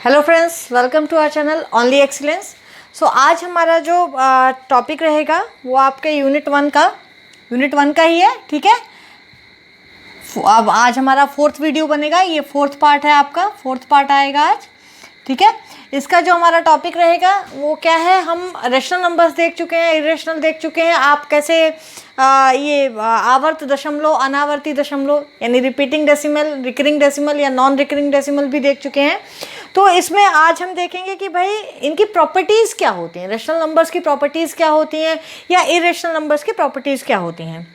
Hello friends, welcome to our channel only excellence. So आज हमारा जो टॉपिक रहेगा वो आपके यूनिट वन का ही है। ठीक है, अब आज हमारा फोर्थ वीडियो बनेगा। ये फोर्थ पार्ट है, आपका फोर्थ पार्ट आएगा आज। ठीक है, इसका जो हमारा टॉपिक रहेगा वो क्या है, हम रेशनल नंबर्स देख चुके हैं, इरेशनल देख चुके हैं, आप कैसे ये आवर्त दशमलव, अनावर्ती दशमलव यानी रिपीटिंग डेसिमल, रिकरिंग डेसिमल या नॉन रिकरिंग डेसिमल भी देख चुके हैं। तो इसमें आज हम देखेंगे कि भाई इनकी प्रॉपर्टीज़ क्या होती हैं, रेशनल नंबर्स की प्रॉपर्टीज़ क्या होती हैं या इरेशनल नंबर्स की प्रॉपर्टीज़ क्या होती हैं।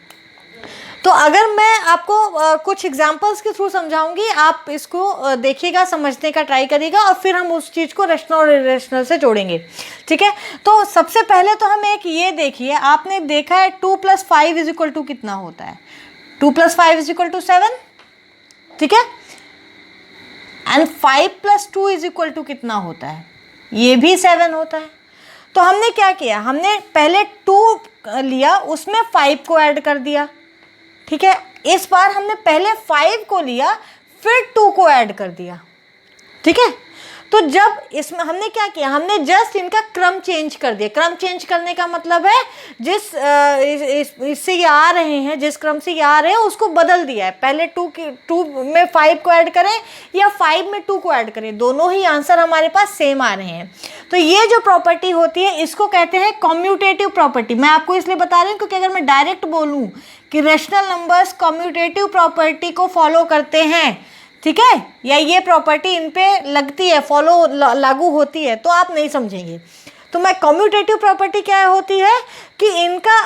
तो अगर मैं आपको कुछ एग्जांपल्स के थ्रू समझाऊंगी, आप इसको देखिएगा, समझने का ट्राई करिएगा और फिर हम उस चीज़ को रेशनल और इरेशनल से जोड़ेंगे। ठीक है, तो सबसे पहले तो हम एक ये देखिए, आपने देखा है 2 + 5 = कितना होता है। 2 + 5 = 7। ठीक है, एंड 5 + 2 = कितना होता है, ये भी 7 होता है। तो हमने क्या किया, हमने पहले 2 लिया, उसमें 5 को ऐड कर दिया। ठीक है, इस बार हमने पहले 5 को लिया, फिर 2 को ऐड कर दिया। ठीक है, तो जब इसमें हमने क्या किया, हमने जस्ट इनका क्रम चेंज कर दिया। क्रम चेंज करने का मतलब है जिस इससे ये आ रहे हैं, जिस क्रम से ये आ रहे हैं उसको बदल दिया है। पहले 2 में 5 को ऐड करें या 5 में 2 को ऐड करें, दोनों ही आंसर हमारे पास सेम आ रहे हैं। तो ये जो प्रॉपर्टी होती है इसको कहते हैं कम्यूटेटिव प्रॉपर्टी। मैं आपको इसलिए बता रही हूँ क्योंकि अगर मैं डायरेक्ट बोलूँ कि रेशनल नंबर्स कम्यूटेटिव प्रॉपर्टी को फॉलो करते हैं, ठीक है, या ये प्रॉपर्टी इन पे लगती है, लागू होती है, तो आप नहीं समझेंगे। तो मैं कम्यूटेटिव प्रॉपर्टी क्या होती है कि इनका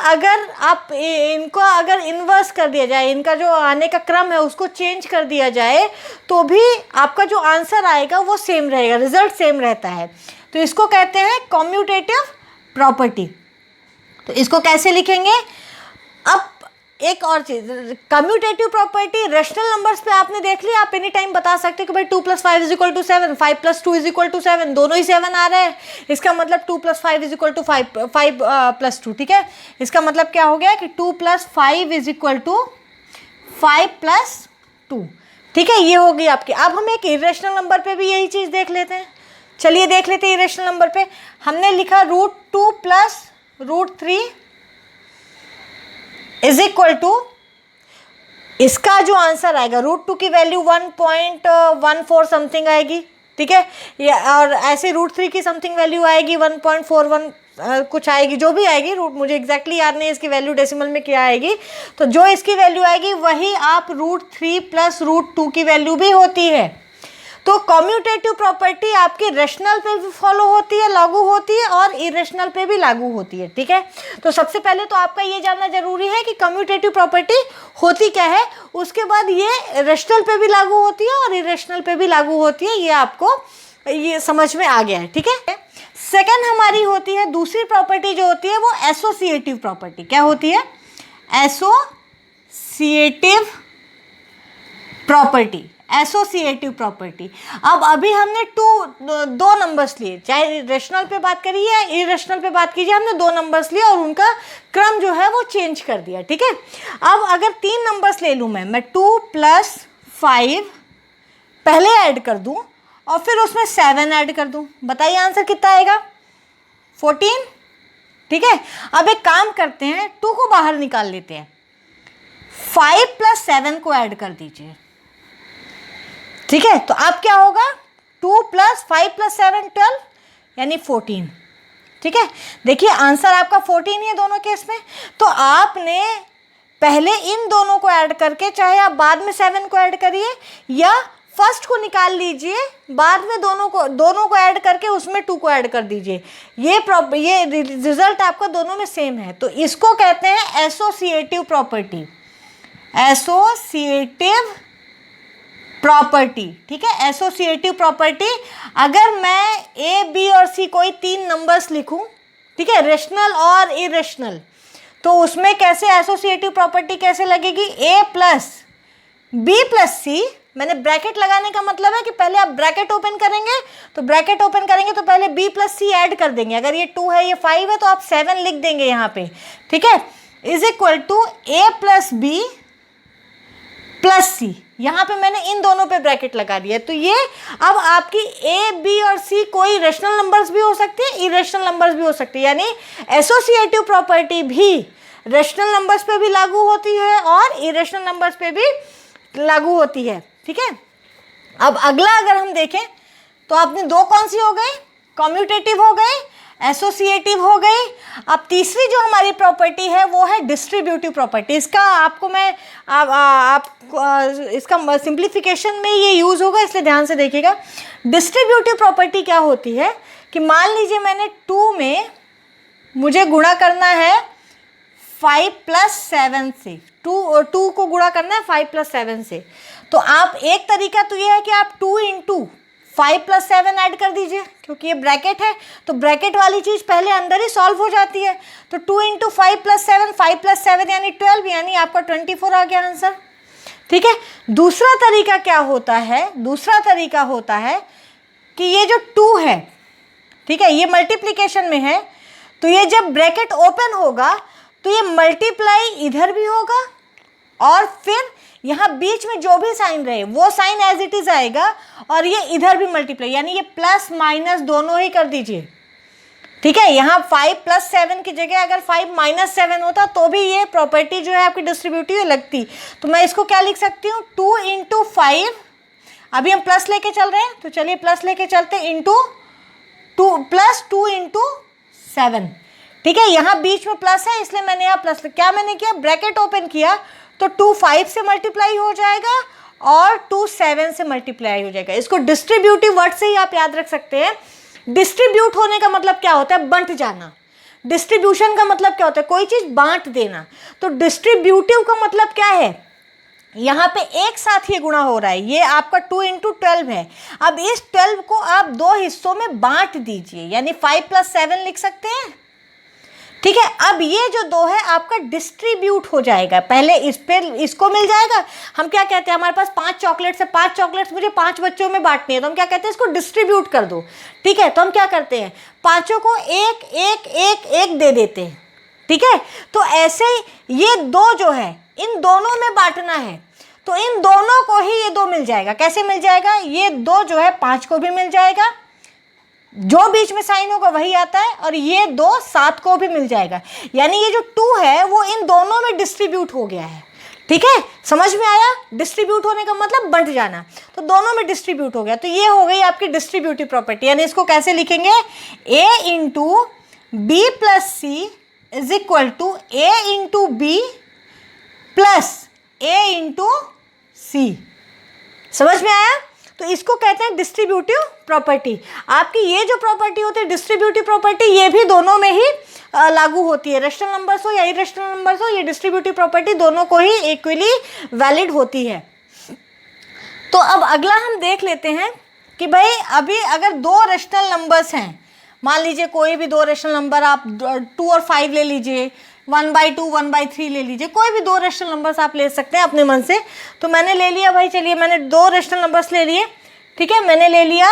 अगर इन्वर्स कर दिया जाए, इनका जो आने का क्रम है उसको चेंज कर दिया जाए, तो भी आपका जो आंसर आएगा वो सेम रहेगा, रिजल्ट सेम रहता है। तो इसको कहते हैं कम्यूटेटिव प्रॉपर्टी। तो इसको कैसे लिखेंगे, अब एक और चीज, कम्यूटेटिव प्रॉपर्टी रेशनल नंबर्स पे आपने देख लिया, आप एनी टाइम बता सकते हो कि भाई 2 + 5 = 7, 5 + 2 = 7, दोनों ही 7 आ रहे हैं, इसका मतलब 2 + 5 = 5 + 2। ठीक है, इसका मतलब क्या हो गया कि 2 + 5 = 5 + 2। ठीक है, ये होगी आपकी। अब हम एक इरेशनल नंबर पे भी यही चीज देख लेते हैं। चलिए देख लेते हैं इरेशनल नंबर पे। हमने लिखा √2 + √3 = इसका जो आंसर आएगा, √2 की वैल्यू 1.14 समथिंग आएगी। ठीक है, और ऐसे √3 की समथिंग वैल्यू आएगी 1.41 कुछ आएगी, जो भी आएगी, रूट मुझे एग्जैक्टली याद नहीं इसकी वैल्यू डेसिमल में क्या आएगी। तो जो इसकी वैल्यू आएगी वही आप √3 + √2 की वैल्यू भी होती है। तो कम्यूटेटिव प्रॉपर्टी आपकी रेशनल पे भी फॉलो होती है, लागू होती है, और इरेशनल पे भी लागू होती है। ठीक है, तो सबसे पहले तो आपका ये जानना जरूरी है कि कम्यूटेटिव प्रॉपर्टी होती क्या है, उसके बाद ये रेशनल पे भी लागू होती है और इरेशनल पे भी लागू होती है। ये आपको ये समझ में आ गया है। ठीक है, सेकेंड हमारी होती है, दूसरी प्रॉपर्टी जो होती है वो एसोसिएटिव प्रॉपर्टी। क्या होती है, एसोसिएटिव प्रॉपर्टी। एसोसिएटिव प्रॉपर्टी, अब अभी हमने दो नंबर्स लिए, चाहे रेशनल पे बात करिए या इरेशनल पे बात कीजिए, हमने 2 नंबर्स लिए और उनका क्रम जो है वो चेंज कर दिया। ठीक है, अब अगर 3 नंबर्स ले लूँ मैं 2 + 5 पहले ऐड कर दूं और फिर उसमें 7 ऐड कर दूं, बताइए आंसर कितना आएगा, 14। ठीक है, अब एक काम करते हैं, 2 को बाहर निकाल लेते हैं, 5 + 7 को ऐड कर दीजिए। ठीक है, तो अब क्या होगा, 2 + 5 + 7 12 यानी 14। ठीक है, देखिए आंसर आपका 14 ही है दोनों केस में। तो आपने पहले इन दोनों को ऐड करके, चाहे आप बाद में 7 को ऐड करिए या फर्स्ट को निकाल लीजिए, बाद में दोनों को ऐड करके उसमें 2 को ऐड कर दीजिए, ये रिजल्ट आपका दोनों में सेम है। तो इसको कहते हैं एसोसिएटिव प्रॉपर्टी, एसोसिएटिव प्रॉपर्टी। ठीक है, एसोसिएटिव प्रॉपर्टी। अगर मैं ए, बी और सी कोई 3 नंबर्स लिखूं, ठीक है, रेशनल और इरेशनल, तो उसमें कैसे एसोसिएटिव प्रॉपर्टी कैसे लगेगी, a + b + c, मैंने ब्रैकेट लगाने का मतलब है कि पहले आप ब्रैकेट ओपन करेंगे, तो ब्रैकेट ओपन करेंगे तो पहले b + c ऐड कर देंगे। अगर ये 2 है, ये 5 है, तो आप 7 लिख देंगे यहाँ पे। ठीक है, = a + b प्लस सी, यहाँ पे मैंने इन दोनों पे ब्रैकेट लगा दिया। तो ये अब आपकी ए, बी और सी कोई रेशनल नंबर्स भी हो सकती है, इरेशनल नंबर्स भी हो सकती है, यानी एसोसिएटिव प्रॉपर्टी भी रेशनल नंबर्स पे भी लागू होती है और इरेशनल नंबर्स पे भी लागू होती है। ठीक है, अब अगला अगर हम देखें तो आपने दो कौन सी हो गई, कम्यूटेटिव हो गई, एसोसिएटिव हो गई। अब तीसरी जो हमारी प्रॉपर्टी है वो है डिस्ट्रीब्यूटिव प्रॉपर्टी। इसका आपको मैं इसका सिंप्लीफिकेशन में ये यूज़ होगा, इसलिए ध्यान से देखिएगा। डिस्ट्रीब्यूटिव प्रॉपर्टी क्या होती है कि मान लीजिए मैंने 2 में मुझे गुणा करना है 5 + 7 से, 2 को गुणा करना है 5 + 7 से। तो आप एक तरीका तो ये है कि आप 2 × 5 + 7 ऐड कर दीजिए, क्योंकि ये ब्रैकेट है तो ब्रैकेट वाली चीज़ पहले अंदर ही सॉल्व हो जाती है। तो 2 × 5 + 7, 5 + 7 यानी 12, यानी आपका 24 आ गया आंसर। ठीक है, दूसरा तरीका क्या होता है, दूसरा तरीका होता है कि ये जो 2 है, ठीक है, ये मल्टीप्लिकेशन में है, तो ये जब ब्रैकेट ओपन होगा तो ये मल्टीप्लाई इधर भी होगा और फिर यहाँ बीच में जो भी साइन रहे वो साइन एज इट इज आएगा और ये इधर भी मल्टीप्लाई, यानी ये प्लस माइनस दोनों ही कर दीजिए। ठीक है, यहाँ 5 + 7 की जगह अगर 5 - 7 होता तो भी ये प्रॉपर्टी जो है आपकी डिस्ट्रीब्यूटिव लगती। तो मैं इसको क्या लिख सकती हूँ, 2 × 5, अभी हम प्लस लेके चल रहे हैं तो चलिए प्लस लेके चलते हैं, इंटू 2 + 2 × 7। ठीक है, यहाँ बीच में प्लस है इसलिए मैंने यहाँ प्लस, क्या मैंने किया, ब्रैकेट ओपन किया तो 2 5 से मल्टीप्लाई हो जाएगा और 2 7 से मल्टीप्लाई हो जाएगा। इसको डिस्ट्रीब्यूटिव वर्ड से ही आप याद रख सकते हैं। डिस्ट्रीब्यूट होने का मतलब क्या होता है, बंट जाना। डिस्ट्रीब्यूशन का मतलब क्या होता है, कोई चीज़ बांट देना। तो डिस्ट्रीब्यूटिव का मतलब क्या है, यहाँ पे एक साथ ये गुणा हो रहा है, ये आपका 2 × 12 है। अब इस 12 को आप 2 हिस्सों में बांट दीजिए, यानी 5 + 7 लिख सकते हैं। ठीक है, अब ये जो 2 है आपका डिस्ट्रीब्यूट हो जाएगा, पहले इस पे इसको मिल जाएगा। हम क्या कहते हैं, हमारे पास 5 चॉकलेट्स है, 5 चॉकलेट्स मुझे 5 बच्चों में बांटनी है, तो हम क्या कहते हैं, इसको डिस्ट्रीब्यूट कर दो। ठीक है, तो हम क्या करते हैं, पांचों को एक एक एक एक दे देते हैं। ठीक है, तो ऐसे ये 2 जो है इन दोनों में बांटना है, तो इन दोनों को ही ये 2 मिल जाएगा। कैसे मिल जाएगा, ये 2 जो है 5 को भी मिल जाएगा, जो बीच में साइन होगा वही आता है, और ये 2 7 को भी मिल जाएगा, यानी ये जो 2 है वो इन दोनों में डिस्ट्रीब्यूट हो गया है। ठीक है, समझ में आया, डिस्ट्रीब्यूट होने का मतलब बंट जाना, तो दोनों में डिस्ट्रीब्यूट हो गया। तो ये हो गई आपकी डिस्ट्रीब्यूटिव प्रॉपर्टी, यानी इसको कैसे लिखेंगे, A × B + C = A × B + A × C। समझ में आया, तो इसको कहते हैं डिस्ट्रीब्यूटिव प्रॉपर्टी। आपकी ये जो प्रॉपर्टी होती है डिस्ट्रीब्यूटिव प्रॉपर्टी, ये भी दोनों में ही लागू होती है, रेशनल नंबर्स हो या इरेशनल नंबर्स हो, ये डिस्ट्रीब्यूटिव प्रॉपर्टी दोनों को ही इक्वली वैलिड होती है। तो अब अगला हम देख लेते हैं कि भाई अभी अगर 2 रेशनल नंबर्स हैं, मान लीजिए कोई भी 2 रेशनल नंबर, आप 2 और 5 ले लीजिए, 1/2 1/3 ले लीजिए, कोई भी 2 रेशनल नंबर्स आप ले सकते हैं अपने मन से। तो मैंने ले लिया भाई, चलिए मैंने 2 रेशनल नंबर्स ले लिए। ठीक है, मैंने ले लिया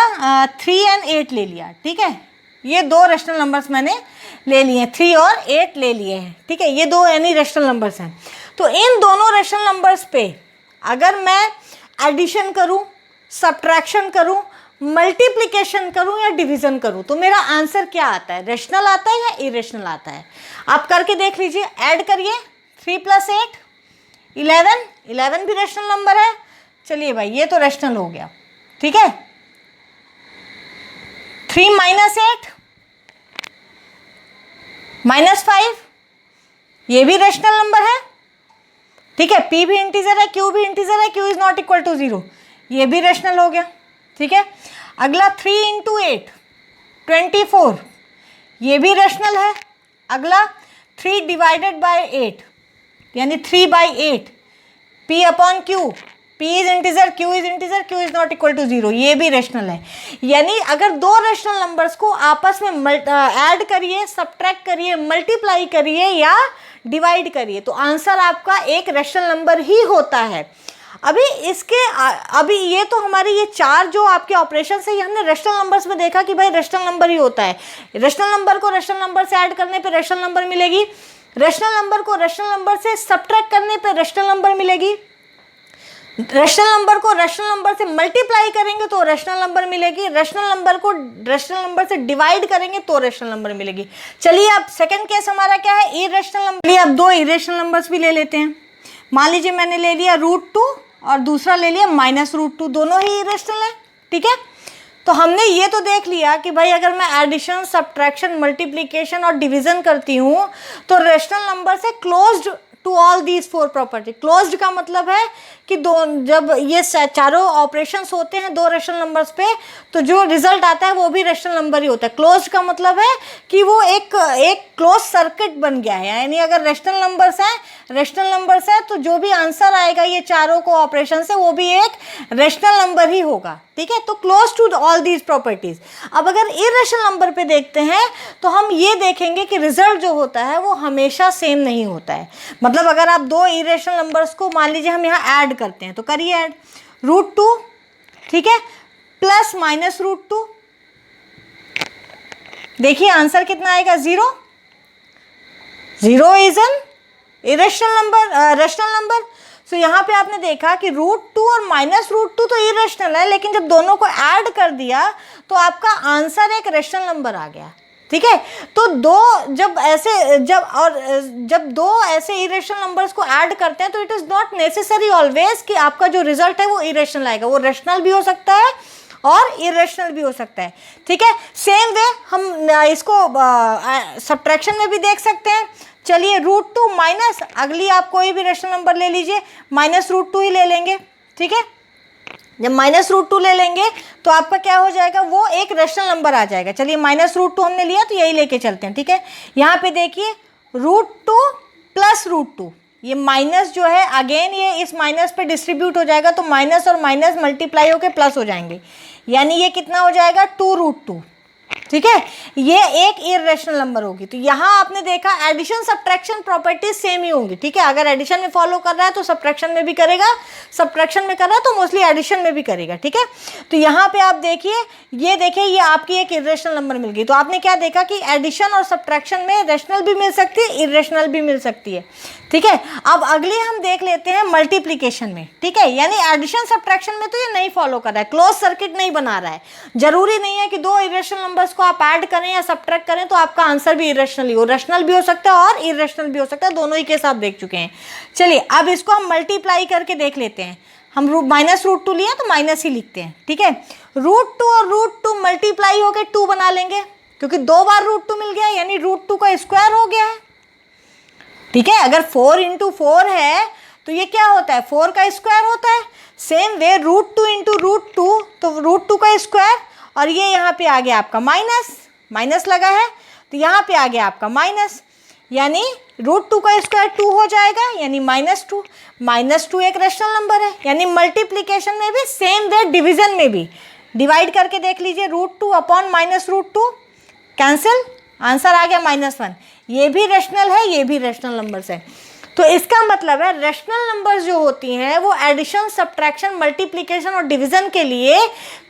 3 और 8 ले लिया। ठीक है, ये 2 रेशनल नंबर्स मैंने ले लिए, 3 और 8 ले लिए हैं। ठीक है, ये 2 यानी रेशनल नंबर्स हैं। तो इन दोनों रेशनल नंबर्स पे अगर मैं एडिशन करूं, सब्ट्रैक्शन करूं, मल्टीप्लिकेशन करूं या डिवीजन करूं, तो मेरा आंसर क्या आता है, रेशनल आता है या इरेशनल आता है। आप करके देख लीजिए, ऐड करिए, 3 + 8 11, 11 भी रेशनल नंबर है। चलिए भाई, ये तो रेशनल हो गया। ठीक है, 3 - 8 -5, ये भी रेशनल नंबर है। ठीक है, P भी इंटीजर है, Q भी इंटीजर है, Q is not equal to 0, ये भी रेशनल हो गया। ठीक है, अगला 3 × 8 24, ये भी रेशनल है। अगला 3 / 8 यानी 3/8, P/Q, P is integer, Q is integer, Q is not equal to 0, ये भी रेशनल है। यानी अगर 2 रेशनल नंबर्स को आपस में ऐड करिए, सब्ट्रैक्ट करिए, मल्टीप्लाई करिए या डिवाइड करिए, तो आंसर आपका एक रेशनल नंबर ही होता है। अभी ये तो हमारे ये 4 जो आपके ऑपरेशन है, ये हमने रेशनल नंबर्स में देखा कि भाई रेशनल नंबर ही होता है। रेशनल नंबर को रेशनल नंबर से ऐड करने पे रेशनल नंबर मिलेगी, रेशनल नंबर को रेशनल नंबर से सब्ट्रैक्ट करने पे रेशनल नंबर मिलेगी। रेशनल नंबर को रेशनल नंबर से मल्टीप्लाई करेंगे तो रेशनल नंबर मिलेगी, रेशनल नंबर को रेशनल नंबर से डिवाइड करेंगे तो रेशनल नंबर मिलेगी। चलिए अब सेकंड केस हमारा क्या है, इरेशनल नंबर। चलिए अब दो इरेशनल नंबर्स भी ले लेते हैं। मान लीजिए मैंने ले लिया √2 और दूसरा ले लिया -√2, दोनों ही इरेशनल है, ठीक है। तो हमने ये तो देख लिया कि भाई अगर मैं एडिशन, सब्ट्रैक्शन, मल्टीप्लिकेशन और डिवीजन करती हूँ तो रेशनल नंबर से closed to all these 4 property. Closed का मतलब है कि जब ये चारों ऑपरेशंस होते हैं दो रेशनल नंबर्स पे तो जो रिजल्ट आता है वो भी रेशनल नंबर ही होता है। क्लोज्ड का मतलब है कि वो एक क्लोज सर्किट बन गया है, यानी अगर रेशनल नंबर्स है तो जो भी आंसर आएगा ये चारों को ऑपरेशन से वो भी एक रेशनल नंबर ही होगा, ठीक है। तो close to all these properties. अब अगर इरेशनल नंबर पे देखते हैं तो हम ये देखेंगे कि रिजल्ट जो होता है वो हमेशा सेम नहीं होता है। मतलब अगर आप दो इरेशनल नंबर्स को मान लीजिए हम यहाँ ऐड करते हैं तो करिए ऐड, √2, ठीक है, प्लस -√2, देखिए आंसर कितना आएगा, 0। 0 is an irrational number, rational number. So यहाँ पे आपने देखा कि √2 और -√2 तो इरेशनल है, लेकिन जब दोनों को ऐड कर दिया तो आपका आंसर एक रेशनल नंबर आ गया, ठीक है। तो जब दो ऐसे इरेशनल नंबर्स को ऐड करते हैं तो it is not necessary always कि आपका जो रिजल्ट है वो इरेशनल आएगा, वो रेशनल भी हो सकता है और इरेशनल भी हो सकता है, ठीक है। सेम वे हम इसको सब्ट्रैक्शन में भी देख सकते हैं। चलिए √2 माइनस, अगली आप कोई भी रेशनल नंबर ले लीजिए, -√2 ही ले लेंगे, ठीक है। जब -√2 ले लेंगे तो आपका क्या हो जाएगा, वो एक रेशनल नंबर आ जाएगा। चलिए -√2 हमने लिया तो यही लेके चलते हैं, ठीक है। यहाँ पे देखिए √2 प्लस √2, ये माइनस जो है अगेन ये इस माइनस पे डिस्ट्रीब्यूट हो जाएगा तो माइनस और माइनस मल्टीप्लाई होकर प्लस हो जाएंगे, यानी ये कितना हो जाएगा 2√2, ठीक है। ये एक इरेशनल नंबर होगी। तो यहाँ आपने देखा एडिशन सब्ट्रैक्शन प्रॉपर्टीज सेम ही होंगी, ठीक है। अगर एडिशन में फॉलो कर रहा है तो सब्ट्रैक्शन में भी करेगा, सब्ट्रैक्शन में कर रहा है तो मोस्टली एडिशन में भी करेगा, ठीक है। तो यहाँ पे आप देखिए, ये देखिए ये आपकी एक इरेशनल नंबर मिल गई। तो आपने क्या देखा कि एडिशन और सब्ट्रैक्शन में रेशनल भी मिल सकती है, इरेशनल भी मिल सकती है, ठीक है। अब अगली हम देख लेते हैं मल्टीप्लिकेशन में, ठीक है। यानी एडिशन सब्ट्रैक्शन में तो ये नहीं फॉलो कर रहा है, क्लोज सर्किट नहीं बना रहा है। जरूरी नहीं है कि दो इरेशनल नंबर्स को आप ऐड करें या सब्ट्रैक्ट करें तो आपका आंसर भी इरेशनल ही हो, रेशनल भी हो सकता है और इरेशनल भी हो सकता है, दोनों ही केस आप देख चुके हैं। चलिए अब इसको हम मल्टीप्लाई करके देख लेते हैं। हम -√2 लिया तो माइनस ही लिखते हैं, ठीक है। √2 और √2 मल्टीप्लाई होकर 2 बना लेंगे, क्योंकि 2 बार √2 मिल गया यानी √2 का स्क्वायर हो गया है, ठीक है। अगर 4 × 4 है तो ये क्या होता है, 4 का स्क्वायर होता है। सेम वे √2 × √2 तो √2 का स्क्वायर, और ये यहाँ पे आ गया आपका माइनस लगा है तो यहाँ पे आ गया आपका माइनस, यानी √2 का स्क्वायर 2 हो जाएगा यानी -2। -2 एक रेशनल नंबर है, यानी मल्टीप्लिकेशन में भी सेम वे डिवीजन में भी डिवाइड करके देख लीजिए, √2 अपॉन -√2 कैंसिल, आंसर आ गया -1। ये भी रेशनल है, ये भी रेशनल नंबर्स है। तो इसका मतलब है रेशनल नंबर्स जो होती हैं वो एडिशन, सब्ट्रैक्शन, मल्टीप्लिकेशन और डिवीजन के लिए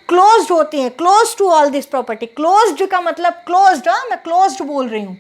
क्लोज्ड होती हैं, close to all this property. Closed का मतलब क्लोज्ड, मैं क्लोज्ड बोल रही हूँ।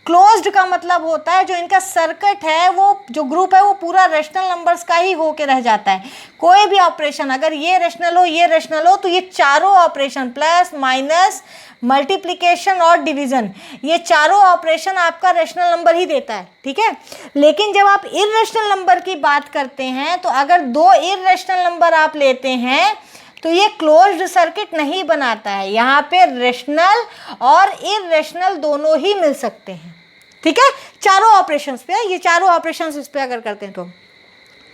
क्लोज्ड का मतलब होता है जो इनका सर्किट है, वो जो ग्रुप है वो पूरा रेशनल नंबर्स का ही होके रह जाता है। कोई भी ऑपरेशन अगर ये रेशनल हो, ये रेशनल हो, तो ये चारों ऑपरेशन प्लस, माइनस, मल्टीप्लिकेशन और डिवीजन, ये चारों ऑपरेशन आपका रेशनल नंबर ही देता है, ठीक है। लेकिन जब आप इर्रेशनल नंबर की बात करते हैं तो अगर दो इर्रेशनल नंबर आप लेते हैं तो ये क्लोज्ड सर्किट नहीं बनाता है। यहाँ पे रेशनल और इर्रेशनल दोनों ही मिल सकते हैं, ठीक है, चारों ऑपरेशंस पे। ये चारों ऑपरेशंस इस पे अगर करते हैं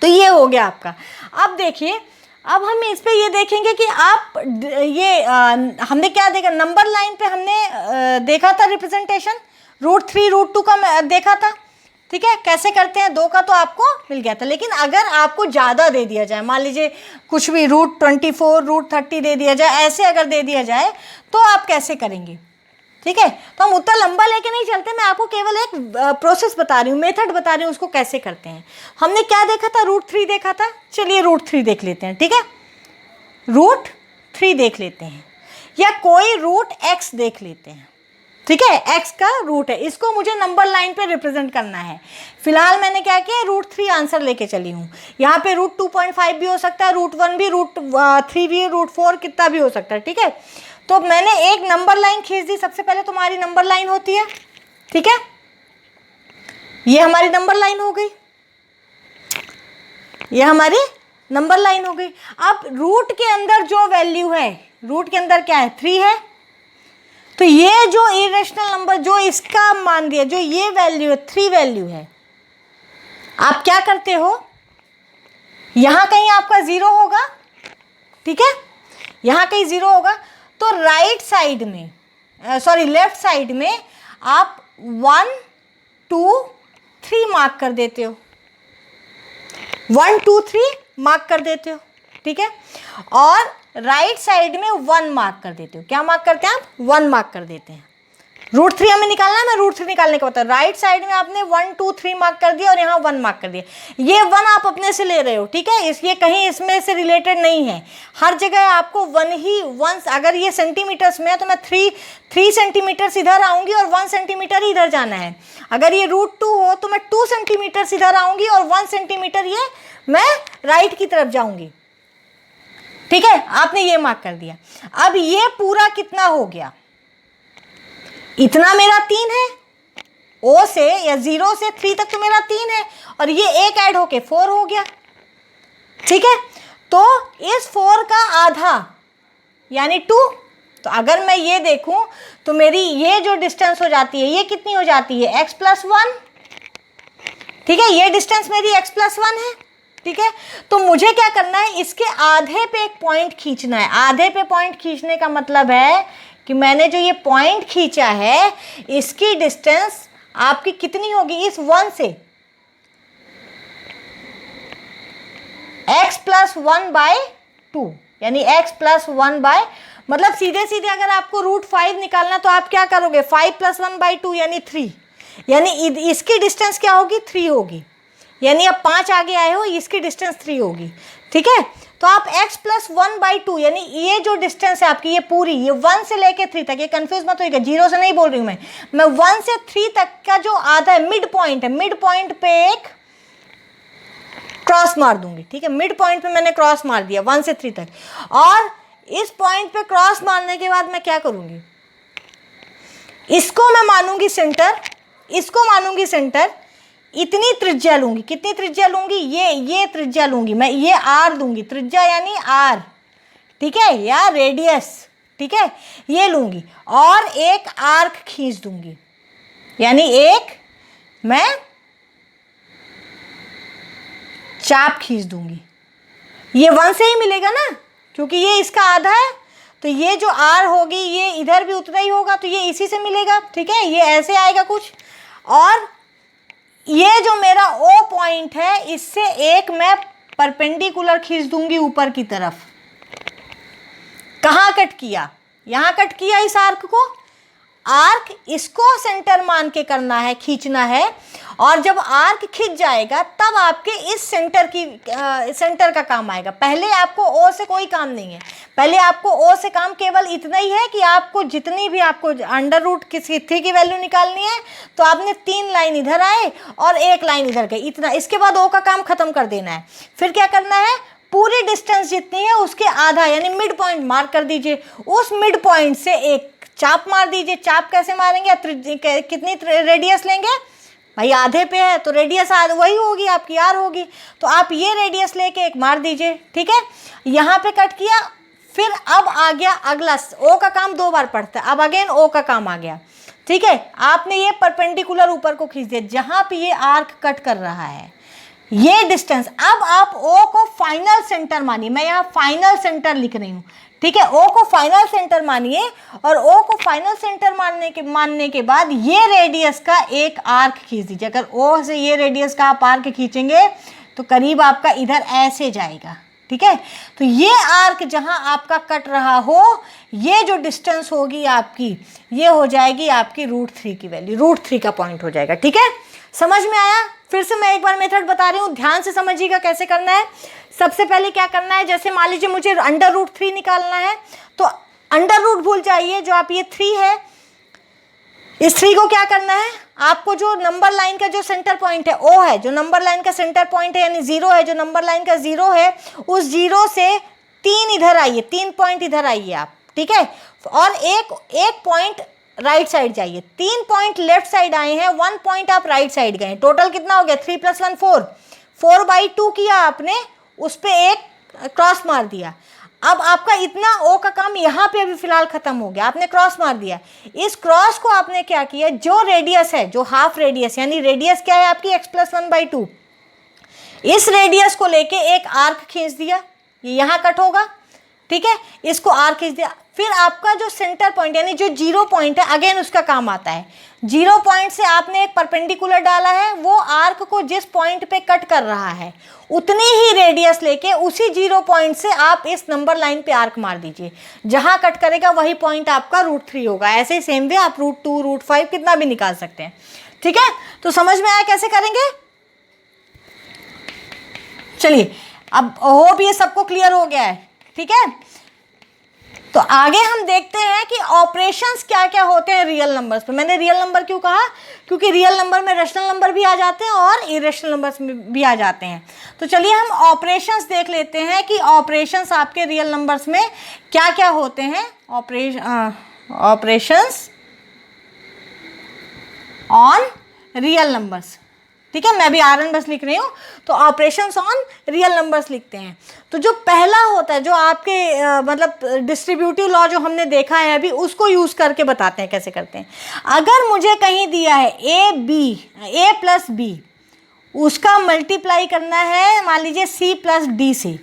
तो ये हो गया आपका। अब देखिए, अब हम इस पे ये देखेंगे कि आप ये हमने क्या देखा, नंबर लाइन पे हमने देखा था रिप्रेजेंटेशन, √3 √2 का देखा था, ठीक है। कैसे करते हैं, 2 का तो आपको मिल गया था। लेकिन अगर आपको ज़्यादा दे दिया जाए, मान लीजिए कुछ भी √24 √30 दे दिया जाए, ऐसे अगर दे दिया जाए तो आप कैसे करेंगे, ठीक है। तो हम उतना लंबा लेके नहीं चलते, मैं आपको केवल एक प्रोसेस बता रही हूँ, मेथड बता रही हूँ उसको कैसे करते हैं। हमने क्या देखा था, √3 देखा था। चलिए √3 देख लेते हैं, ठीक है। √3 देख लेते हैं, या कोई √x देख लेते हैं, ठीक है, x का रूट है, इसको मुझे नंबर लाइन पे रिप्रेजेंट करना है। फिलहाल मैंने क्या किया, √3 आंसर लेके चली हूँ। यहाँ पे √2.5 भी हो सकता है, √1 भी, √3 भी, √4 कितना भी हो सकता है। ठीक है, तो मैंने एक नंबर लाइन खींच दी। सबसे पहले तुम्हारी नंबर लाइन होती है, ठीक है, ये हमारी नंबर लाइन हो गई, ये हमारी नंबर लाइन हो गई। अब रूट के अंदर जो वैल्यू है, रूट के अंदर क्या है, 3 है, तो ये जो इरेशनल नंबर जो इसका मान दिया, जो ये वैल्यू है 3 वैल्यू है, आप क्या करते हो, यहां कहीं आपका 0 होगा, ठीक है, यहां कहीं 0 होगा, तो राइट साइड में, सॉरी लेफ्ट साइड में आप 1 2 3 मार्क कर देते हो, 1 2 3 मार्क कर देते हो, ठीक है, और राइट साइड में 1 मार्क कर देते हो। क्या मार्क करते हैं आप, 1 मार्क कर देते हैं। √3 हमें निकालना है, मैं √3 निकालने का बता, राइट साइड में आपने 1 2 3 मार्क कर दिया और यहाँ 1 मार्क कर दिया। ये 1 आप अपने से ले रहे हो, ठीक है, ये कहीं इसमें से रिलेटेड नहीं है, हर जगह आपको 1 ही 1, अगर ये सेंटीमीटर्स में है तो मैं 3 सेंटीमीटर इधर आऊंगी और 1 सेंटीमीटर इधर जाना है। अगर ये √2 हो तो मैं 2 सेंटीमीटर इधर आऊंगी और 1 सेंटीमीटर ये मैं राइट की तरफ जाऊंगी, ठीक है, आपने ये मार्क कर दिया। अब ये पूरा कितना हो गया, इतना मेरा 3 है, O से या 0 से 3 तक तो मेरा 3 है, और ये एक ऐड होके 4 हो गया, ठीक है, तो इस 4 का आधा यानी 2, तो अगर मैं ये देखूं तो मेरी ये जो डिस्टेंस हो जाती है, ये कितनी हो जाती है, x + 1, ठीक है, ये डिस्टेंस मेरी x + 1 है, ठीक है, तो मुझे क्या करना है, इसके आधे पे एक पॉइंट खींचना है। आधे पे पॉइंट खींचने का मतलब है कि मैंने जो ये पॉइंट खींचा है, इसकी डिस्टेंस आपकी कितनी होगी, इस 1 से x + 1/2, यानी x + 1 मतलब सीधे सीधे अगर आपको √5 निकालना तो आप क्या करोगे, 5 + 1/2 यानी 3, यानी इसकी डिस्टेंस क्या होगी, 3 होगी, यानी अब 5 आगे आए हो, इसकी डिस्टेंस 3 होगी, ठीक है, तो आप x + 1/2 यानी ये जो डिस्टेंस है आपकी, ये पूरी, ये 1 से लेके 3 तक, ये कंफ्यूज मत होइएगा, 0 से नहीं बोल रही हूँ मैं 1 से 3 तक का जो आधा है, मिड पॉइंट है, मिड पॉइंट पे एक क्रॉस मार दूंगी, ठीक है, मिड पॉइंट पे मैंने क्रॉस मार दिया 1 से 3 तक, और इस पॉइंट पे क्रॉस मारने के बाद मैं क्या करूंगी, इसको मैं मानूंगी सेंटर, इसको मानूंगी सेंटर, इतनी त्रिज्या लूंगी, कितनी त्रिज्या लूंगी, ये त्रिज्या लूंगी मैं, ये r लूंगी, त्रिज्या यानी r, ठीक है, या रेडियस, ठीक है, ये लूंगी और एक आर्क खींच दूंगी, यानी एक मैं चाप खींच दूंगी। ये 1 से ही मिलेगा ना, क्योंकि ये इसका आधा है, तो ये जो r होगी ये इधर भी उतना ही होगा, तो ये इसी से मिलेगा, ठीक है, ये ऐसे आएगा कुछ, और ये जो मेरा O पॉइंट है, इससे एक मैं परपेंडिकुलर खींच दूंगी ऊपर की तरफ। कहाँ कट किया, यहाँ कट किया इस आर्क को, आर्क इसको सेंटर मान के करना है, खींचना है, और जब आर्क खिंच जाएगा तब आपके इस सेंटर का काम आएगा। पहले आपको O से कोई काम नहीं है, पहले आपको O से काम केवल इतना ही है कि आपको जितनी भी आपको अंडर रूट किसी 3 की वैल्यू निकालनी है, तो आपने 3 लाइन इधर आए और 1 लाइन इधर गई, इतना, इसके बाद O का काम खत्म कर देना है। फिर क्या करना है, पूरी डिस्टेंस जितनी है उसके आधा यानी मिड पॉइंट मार्क कर दीजिए, उस मिड पॉइंट से एक चाप मार दीजिए। चाप कैसे मारेंगे, कितनी रेडियस लेंगे भाई, आधे पे है तो रेडियस वही होगी आपकी, r होगी, तो आप ये रेडियस लेके एक मार दीजिए, ठीक है, यहाँ पे कट किया। फिर अब आ गया अगला, O का काम 2 बार पड़ता है, अब अगेन O का काम आ गया, ठीक है, आपने ये परपेंडिकुलर ऊपर को खींच दिया, जहाँ पे ये आर्क कट कर रहा है ये डिस्टेंस। अब आप O को फाइनल सेंटर मानिए, मैं यहाँ फाइनल सेंटर लिख रही हूँ, ठीक है, O को फाइनल सेंटर मानिए, और O को फाइनल सेंटर मानने के बाद ये रेडियस का एक आर्क खींच दीजिए। अगर O से ये रेडियस का आप आर्क खींचेंगे तो करीब आपका इधर ऐसे जाएगा, ठीक है, तो ये आर्क जहां आपका कट रहा हो, ये जो डिस्टेंस होगी आपकी, ये हो जाएगी आपकी √3 की वैल्यू, √3 का पॉइंट हो जाएगा, ठीक है, समझ में आया। फिर से मैं एक बार मेथड बता रही हूँ, ध्यान से समझिएगा कैसे करना है। सबसे पहले क्या करना है, जैसे मान लीजिए मुझे अंडर रूट 3 निकालना है, तो अंडर रूट भूल जाइए, जो आप ये 3 है, इस 3 को क्या करना है आपको, जो नंबर लाइन का जो सेंटर पॉइंट है O है, जो नंबर लाइन का सेंटर पॉइंट है यानी 0 है, जो नंबर लाइन का 0 है, उस 0 से 3 इधर आइए, 3 पॉइंट इधर आइए आप, ठीक है, और एक पॉइंट राइट साइड जाइए। 3 पॉइंट लेफ्ट साइड आए हैं, 1 पॉइंट आप राइट साइड गए, टोटल कितना हो गया 3 + 1 4, 4/2 किया आपने, उस पर एक क्रॉस मार दिया। अब आपका इतना O का काम यहाँ पे अभी फिलहाल खत्म हो गया, आपने क्रॉस मार दिया। इस क्रॉस को आपने क्या किया, जो रेडियस है, जो हाफ रेडियस, यानी रेडियस क्या है आपकी x + 1/2, इस रेडियस को लेके एक आर्क खींच दिया, ये यहाँ कट होगा, ठीक है, इसको आर्क खींच दिया। फिर आपका जो सेंटर पॉइंट यानी जो 0 पॉइंट है, अगेन उसका काम आता है। 0 पॉइंट से आपने एक परपेंडिकुलर डाला है, वो आर्क को जिस पॉइंट पे कट कर रहा है उतनी ही रेडियस लेके उसी 0 पॉइंट से आप इस नंबर लाइन पे आर्क मार दीजिए, जहां कट करेगा वही पॉइंट आपका √3 होगा। ऐसे ही सेम वे आप √2 √5 कितना भी निकाल सकते हैं, ठीक है। तो समझ में आया कैसे करेंगे। चलिए, अब होप ये सबको क्लियर हो गया है, ठीक है। तो आगे हम देखते हैं कि ऑपरेशंस क्या क्या होते हैं रियल नंबर्स पे। मैंने रियल नंबर क्यों कहा, क्योंकि रियल नंबर में रेशनल नंबर भी आ जाते हैं और इरेशनल नंबर्स में भी आ जाते हैं। तो चलिए हम ऑपरेशंस देख लेते हैं कि ऑपरेशंस आपके रियल नंबर्स में क्या क्या होते हैं। ऑपरेशंस ऑन रियल नंबर्स, ठीक है, मैं भी RN बस लिख रही हूँ, तो ऑपरेशंस ऑन रियल नंबर्स लिखते हैं। तो जो पहला होता है, जो आपके मतलब डिस्ट्रीब्यूटिव लॉ जो हमने देखा है अभी, उसको यूज़ करके बताते हैं कैसे करते हैं। अगर मुझे कहीं दिया है A + B, उसका मल्टीप्लाई करना है मान लीजिए C + D से,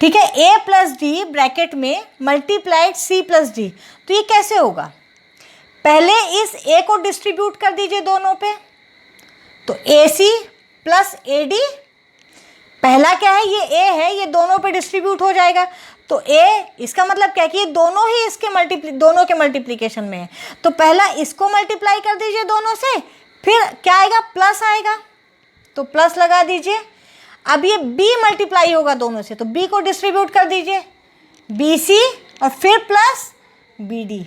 ठीक है, A + D ब्रैकेट में मल्टीप्लाइड C + D, तो ये कैसे होगा। पहले इस A को डिस्ट्रीब्यूट कर दीजिए दोनों पे, तो AC + AD, पहला क्या है, ये A है, ये दोनों पे डिस्ट्रीब्यूट हो जाएगा, तो A, इसका मतलब क्या है कि ये दोनों ही इसके दोनों के मल्टीप्लिकेशन में है, तो पहला इसको मल्टीप्लाई कर दीजिए दोनों से, फिर क्या आएगा, प्लस आएगा, तो प्लस लगा दीजिए। अब ये B मल्टीप्लाई होगा दोनों से, तो B को डिस्ट्रीब्यूट कर दीजिए, BC और फिर प्लस BD,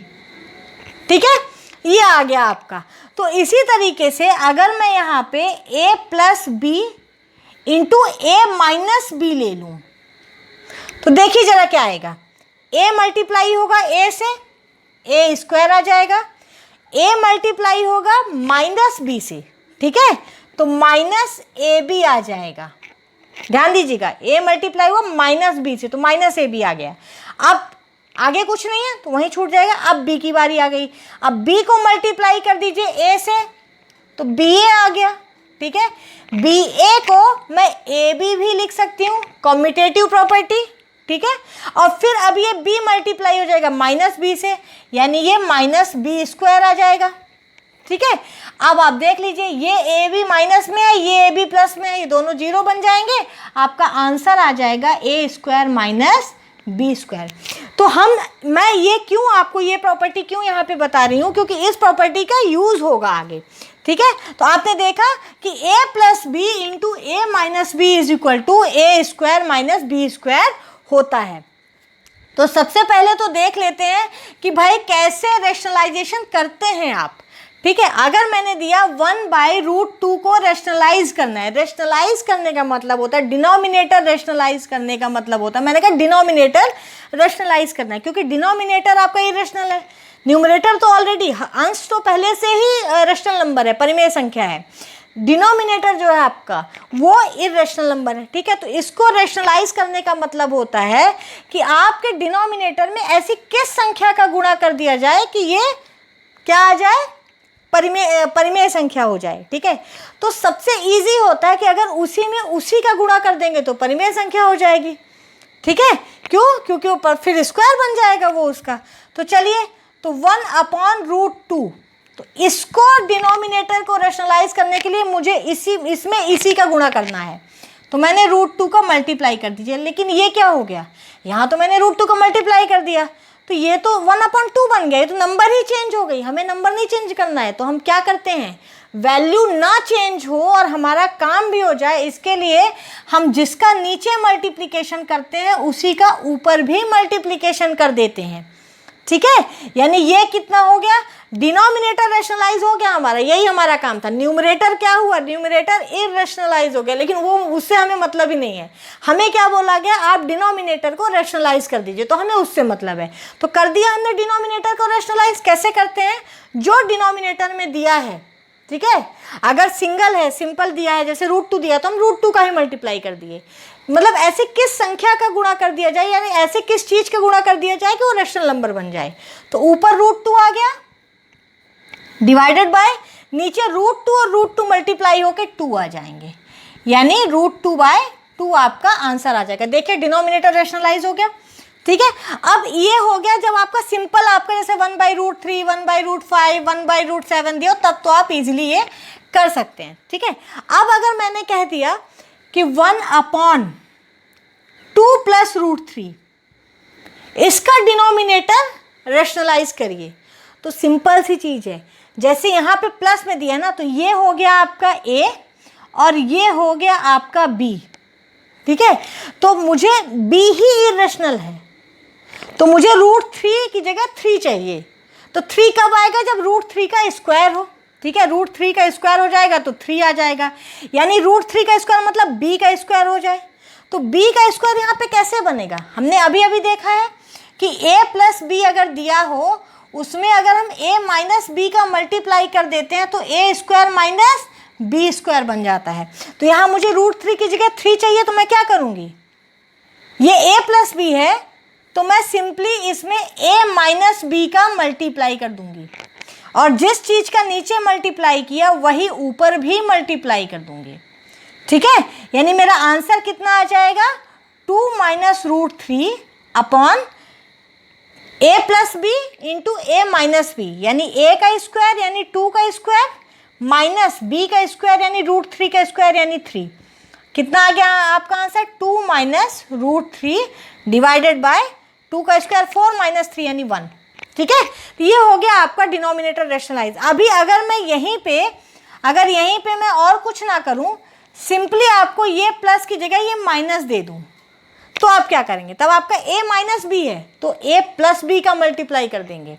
ठीक है, ये आ गया आपका। तो इसी तरीके से अगर मैं यहाँ पे A + B × A - B ले लूँ, तो देखिए जरा क्या आएगा, A मल्टीप्लाई होगा A से, A² आ जाएगा, A मल्टीप्लाई होगा -B से, ठीक है, तो -AB आ जाएगा। ध्यान दीजिएगा, A मल्टीप्लाई हुआ -B से, तो -AB आ गया। अब आगे कुछ नहीं है तो वहीं छूट जाएगा। अब B की बारी आ गई, अब B को मल्टीप्लाई कर दीजिए A से, तो BA आ गया, ठीक है। BA को मैं AB भी लिख सकती हूँ, कम्यूटेटिव प्रॉपर्टी, ठीक है। और फिर अब ये B मल्टीप्लाई हो जाएगा -B से, यानी ये -B² आ जाएगा, ठीक है। अब आप देख लीजिए, ये AB माइनस में है, ये AB प्लस में है, ये दोनों 0 बन जाएंगे, आपका आंसर आ जाएगा A² - B²। तो मैं ये क्यों आपको ये प्रॉपर्टी क्यों यहाँ पे बता रही हूँ, क्योंकि इस प्रॉपर्टी का यूज़ होगा आगे, ठीक है। तो आपने देखा कि A + B × A - B = A² - B² होता है। तो सबसे पहले तो देख लेते हैं कि भाई कैसे रैशनलाइजेशन करते हैं आप, ठीक है। अगर मैंने दिया 1/√2 को रैशनलाइज करना है, रैशनलाइज करने का मतलब होता है डिनोमिनेटर रैशनलाइज करने का मतलब होता है, मैंने कहा डिनोमिनेटर रैशनलाइज करना है, क्योंकि डिनोमिनेटर आपका इरेशनल है, न्यूमरेटर तो ऑलरेडी, अंश तो पहले से ही रैशनल नंबर है, परिमेय संख्या है, डिनोमिनेटर जो है आपका वो इरेशनल नंबर है, ठीक है। तो इसको रैशनलाइज करने का मतलब होता है कि आपके डिनोमिनेटर में ऐसी किस संख्या का गुणा कर दिया जाए कि ये क्या आ जाए, परिमेय संख्या हो जाए, ठीक है। तो सबसे इजी होता है कि अगर उसी में उसी का गुणा कर देंगे तो परिमेय संख्या हो जाएगी, ठीक है। क्यों, क्योंकि ऊपर फिर स्क्वायर बन जाएगा वो उसका। तो चलिए, तो 1/√2, तो इसको डिनोमिनेटर को रैशनलाइज करने के लिए मुझे इसमें इसी का गुणा करना है, तो मैंने √2 को मल्टीप्लाई कर दीजिए। लेकिन ये क्या हो गया, यहाँ तो मैंने √2 को मल्टीप्लाई कर दिया, तो ये तो 1/2 बन गया, तो नंबर ही चेंज हो गई, हमें नंबर नहीं चेंज करना है। तो हम क्या करते हैं, वैल्यू ना चेंज हो और हमारा काम भी हो जाए, इसके लिए हम जिसका नीचे मल्टीप्लिकेशन करते हैं उसी का ऊपर भी मल्टीप्लिकेशन कर देते हैं, ठीक है, यानी ये कितना हो गया, डिनोमिनेटर रैशनलाइज हो गया हमारा, यही हमारा काम था। न्यूमरेटर क्या हुआ, न्यूमरेटर इररेशनलाइज हो गया, लेकिन वो उससे हमें मतलब ही नहीं है। हमें क्या बोला गया, आप डिनोमिनेटर को रैशनलाइज कर दीजिए, तो हमें उससे मतलब है। तो कर दिया हमने डिनोमिनेटर को रैशनलाइज। कैसे करते हैं, जो डिनोमिनेटर में दिया है, ठीक है, अगर सिंगल है, सिंपल दिया है, जैसे √2 दिया तो हम √2 का ही मल्टीप्लाई कर दिए। मतलब ऐसे किस संख्या का गुणा कर दिया जाए, यानी ऐसे किस चीज का गुणा कर दिया जाए कि वो रैशनल नंबर बन जाए। तो ऊपर √2 आ गया डिवाइडेड बाय, नीचे √2 और √2 मल्टीप्लाई होके 2 आ जाएंगे, यानी √2/2 आपका आंसर आ जाएगा। देखिए डिनोमिनेटर रैशनलाइज हो गया, ठीक है। अब ये हो गया जब आपका सिंपल, आपका जैसे 1/√3, 1/√5, 1/√7 दिया, तब तो आप इजीली ये कर सकते हैं, ठीक है। अब अगर मैंने कह दिया कि 1/2 + √3, इसका डिनोमिनेटर रैशनलाइज करिए, तो सिंपल सी चीज है, जैसे यहाँ पे प्लस में दिया ना, तो ये हो गया आपका A और ये हो गया आपका B, ठीक है। तो मुझे B ही इररेशनल है, तो मुझे √3 की जगह 3 चाहिए। तो 3 कब आएगा, जब √3 का स्क्वायर हो, ठीक है। √3 का स्क्वायर हो जाएगा तो 3 आ जाएगा, यानी √3 का स्क्वायर मतलब B का स्क्वायर हो जाए। तो B का स्क्वायर यहाँ पे कैसे बनेगा, हमने अभी अभी देखा है कि A + B अगर दिया हो, उसमें अगर हम A - B का मल्टीप्लाई कर देते हैं तो A² - B² बन जाता है। तो यहाँ मुझे √3 की जगह 3 चाहिए, तो मैं क्या करूँगी, ये A + B है, तो मैं सिंपली इसमें A - B का मल्टीप्लाई कर दूंगी, और जिस चीज का नीचे मल्टीप्लाई किया वही ऊपर भी मल्टीप्लाई कर दूंगी, ठीक है। यानी मेरा आंसर कितना आ जाएगा, 2 - √3 upon A + B into A - B, यानी A का स्क्वायर यानी 2 का स्क्वायर माइनस B का स्क्वायर यानी √3 का स्क्वायर यानी 3। कितना आ गया आपका आंसर, 2 - √3 डिवाइडेड बाय 2 का स्क्वायर 4 - 3 यानी 1, ठीक है। तो ये हो गया आपका डिनोमिनेटर रैशनलाइज। अभी अगर मैं यहीं पे मैं और कुछ ना करूं, सिंपली आपको ये प्लस की जगह ये माइनस दे दूं, तो आप क्या करेंगे, तब आपका A - B है तो A + B का मल्टीप्लाई कर देंगे,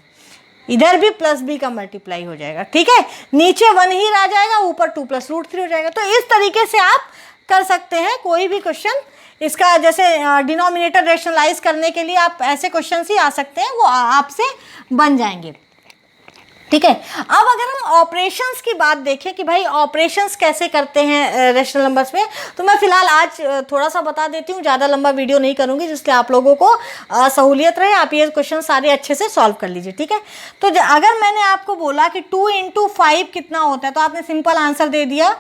इधर भी +B का मल्टीप्लाई हो जाएगा, ठीक है। नीचे 1 ही रह जाएगा, ऊपर 2 + √3 हो जाएगा। तो इस तरीके से आप कर सकते हैं कोई भी क्वेश्चन, इसका जैसे डिनोमिनेटर रैशनलाइज करने के लिए आप ऐसे क्वेश्चन ही आ सकते हैं, वो आपसे बन जाएंगे, ठीक है। अब अगर हम ऑपरेशंस की बात देखें कि भाई ऑपरेशंस कैसे करते हैं रैशनल नंबर्स में, तो मैं फिलहाल आज थोड़ा सा बता देती हूँ, ज़्यादा लंबा वीडियो नहीं करूँगी, जिससे आप लोगों को सहूलियत रहे, आप ये क्वेश्चन सारे अच्छे से सॉल्व कर लीजिए, ठीक है। तो अगर मैंने आपको बोला कि 2 × 5 कितना होता है, तो आपने सिंपल आंसर दे दिया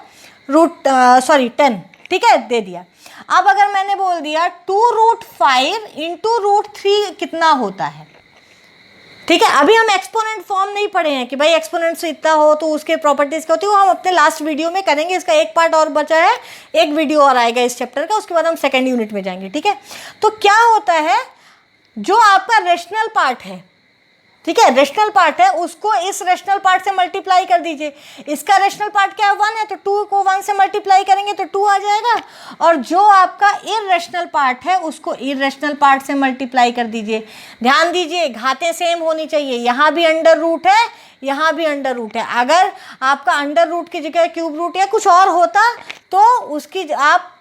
10, ठीक है, दे दिया। अब अगर मैंने बोल दिया 2√5 × √3 कितना होता है, ठीक है। अभी हम एक्सपोनेंट फॉर्म नहीं पढ़े हैं कि भाई एक्सपोनेंट से इतना हो तो उसके प्रॉपर्टीज क्या होती है, वो हम अपने लास्ट वीडियो में करेंगे। इसका एक पार्ट और बचा है, एक वीडियो और आएगा इस चैप्टर का, उसके बाद हम सेकंड यूनिट में जाएंगे, ठीक है। तो क्या होता है, जो आपका रेशनल पार्ट है, ठीक है, रेशनल पार्ट है, उसको इस रेशनल पार्ट से मल्टीप्लाई कर दीजिए। इसका रेशनल पार्ट क्या है, 1 है, तो 2 को 1 से मल्टीप्लाई करेंगे तो 2 आ जाएगा, और जो आपका इररेशनल पार्ट है उसको इररेशनल पार्ट से मल्टीप्लाई कर दीजिए। ध्यान दीजिए, घातें सेम होनी चाहिए, यहाँ भी अंडर रूट है, यहाँ भी अंडर रूट है। अगर आपका अंडर रूट की जगह क्यूब रूट या कुछ और होता तो उसकी आप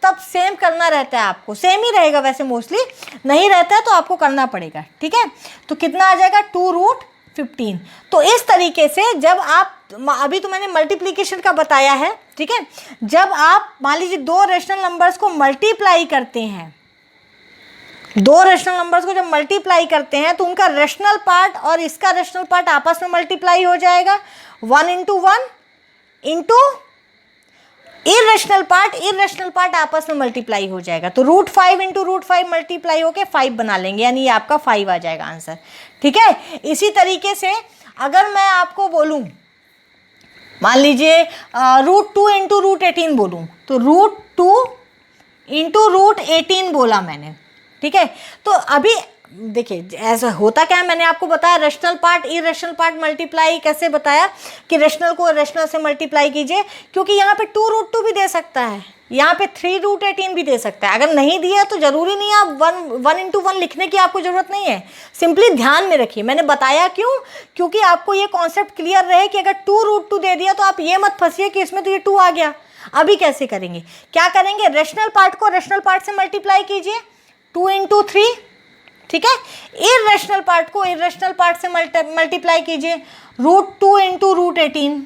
तब सेम करना रहता है, आपको सेम ही रहेगा, वैसे मोस्टली नहीं रहता है तो आपको करना पड़ेगा, ठीक है। तो कितना आ जाएगा, 2√15। तो इस तरीके से जब आप, अभी तो मैंने मल्टीप्लिकेशन का बताया है, ठीक है, जब आप मान लीजिए दो रेशनल नंबर्स को मल्टीप्लाई करते हैं, दो रेशनल नंबर्स को जब मल्टीप्लाई करते हैं तो उनका रेशनल पार्ट और इसका रेशनल पार्ट आपस में मल्टीप्लाई हो जाएगा, 1 × 1 इंटू इररेशनल पार्ट आपस में मल्टीप्लाई हो जाएगा। तो √5 × √5 मल्टीप्लाई होके 5 बना लेंगे, यानी ये आपका 5 आ जाएगा आंसर, ठीक है। इसी तरीके से अगर मैं आपको बोलूं, मान लीजिए √2 × √18 बोलूं, तो √2 × √18 बोला मैंने, ठीक है। तो अभी देखिए ऐसा होता क्या है, मैंने आपको बताया rational part irrational part multiply कैसे बताया कि रेशनल को रेशनल से मल्टीप्लाई कीजिए, क्योंकि यहाँ पे 2√2 भी दे सकता है, यहाँ पे 3√18 भी दे सकता है। अगर नहीं दिया तो ज़रूरी नहीं है आप 1 × 1 लिखने की आपको ज़रूरत नहीं है, सिंपली ध्यान में रखिए। मैंने बताया क्यों, क्योंकि आपको ये कॉन्सेप्ट क्लियर रहे कि अगर 2√2 दे दिया तो आप ये मत फंसिए कि इसमें तो ये 2 आ गया। अभी कैसे करेंगे, क्या करेंगे, रेशनल पार्ट को रेशनल पार्ट से मल्टीप्लाई कीजिए 2 × 3, ठीक है। इर्रेशनल पार्ट को इर्रेशनल पार्ट से मल्टीप्लाई कीजिए √2 × √18,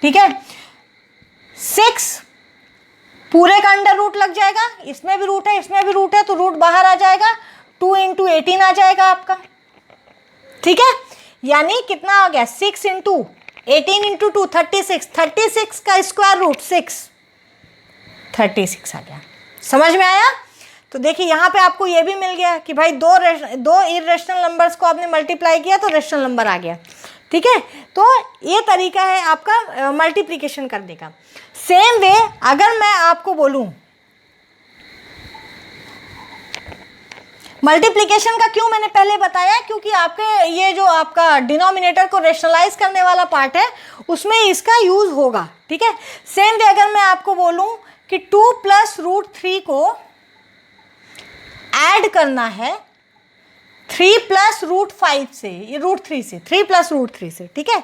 ठीक है। 6 पूरे का अंडर रूट लग जाएगा, इसमें भी रूट है इसमें भी रूट है, तो रूट बाहर आ जाएगा, 2 × 18 आ जाएगा आपका, ठीक है। यानी कितना आ गया, 6 × 18 × 2 36, 36 का स्क्वायर रूट 6, 36 आ गया। समझ में आया? तो देखिए यहाँ पे आपको ये भी मिल गया कि भाई दो इर्रेशनल नंबर्स को आपने मल्टीप्लाई किया तो रेशनल नंबर आ गया, ठीक है। तो ये तरीका है आपका मल्टीप्लिकेशन करने का। सेम वे अगर मैं आपको बोलूं, मल्टीप्लिकेशन का क्यों मैंने पहले बताया, क्योंकि आपके ये जो आपका डिनोमिनेटर को रेशनलाइज करने वाला पार्ट है उसमें इसका यूज होगा, ठीक है। सेम वे अगर मैं आपको बोलूं कि 2 + √3 को ऐड करना है 3 + √5 से, ये √3 से, 3 + √3 से, ठीक है।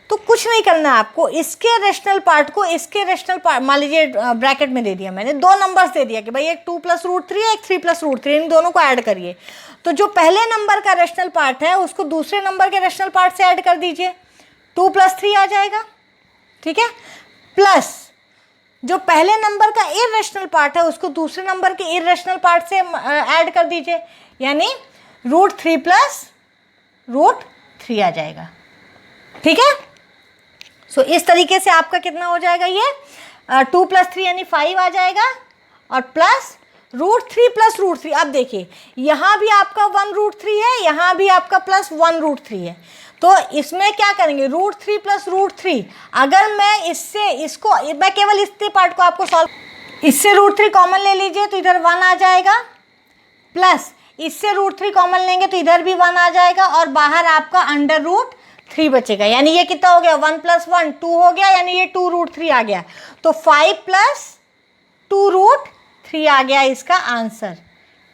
तो कुछ नहीं करना है आपको, इसके रेशनल पार्ट को इसके रेशनल पार्ट, मान लीजिए ब्रैकेट में दे दिया मैंने, 2 नंबर्स दे दिया कि भाई एक 2 + √3 है, एक 3 + √3, इन दोनों को ऐड करिए। तो जो पहले नंबर का रेशनल पार्ट है उसको दूसरे नंबर के रेशनल पार्ट से ऐड कर दीजिए, 2 + 3 आ जाएगा, ठीक है। प्लस जो पहले नंबर का इर्रेशनल पार्ट है उसको दूसरे नंबर के इर्रेशनल पार्ट से ऐड कर दीजिए, यानी √3 + √3 आ जाएगा, ठीक है। सो इस तरीके से आपका कितना हो जाएगा, ये 2 + 3 यानी 5 आ जाएगा, और प्लस √3 + √3। अब देखिए यहाँ भी आपका 1√3 है, यहाँ भी आपका प्लस 1√3 है, तो इसमें क्या करेंगे, √3 + √3। अगर मैं इससे इसको, मैं केवल इस पार्ट को आपको सॉल्व, इससे √3 कॉमन ले लीजिए तो इधर 1 आ जाएगा, प्लस इससे √3 कॉमन लेंगे तो इधर भी 1 आ जाएगा, और बाहर आपका √3 बचेगा। यानी ये कितना हो गया, 1 + 1 2 हो गया, यानी ये 2√3 आ गया। तो 5 + 2√3 आ गया इसका आंसर,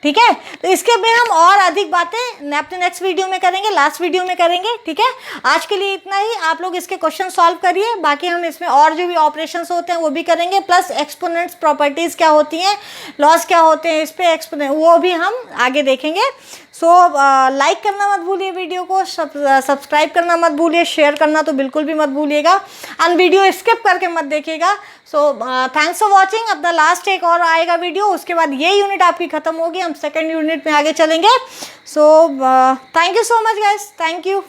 ठीक है। तो इसके में हम और अधिक बातें अपने नेक्स्ट वीडियो में करेंगे, लास्ट वीडियो में करेंगे, ठीक है। आज के लिए इतना ही, आप लोग इसके क्वेश्चन सॉल्व करिए, बाकी हम इसमें और जो भी ऑपरेशंस होते हैं वो भी करेंगे, प्लस एक्सपोनेंट्स प्रॉपर्टीज़ क्या होती हैं, लॉस क्या होते हैं, इस पर एक्सपोनेंट वो भी हम आगे देखेंगे। सो लाइक करना मत भूलिए, वीडियो को सब्सक्राइब करना मत भूलिए, शेयर करना तो बिल्कुल भी मत भूलिएगा, एंड वीडियो स्किप करके मत देखिएगा। So thanks for watching. अब द लास्ट एक और आएगा वीडियो, उसके बाद ये यूनिट आपकी खत्म होगी, हम सेकेंड यूनिट में आगे चलेंगे। So thank you so much guys, thank you.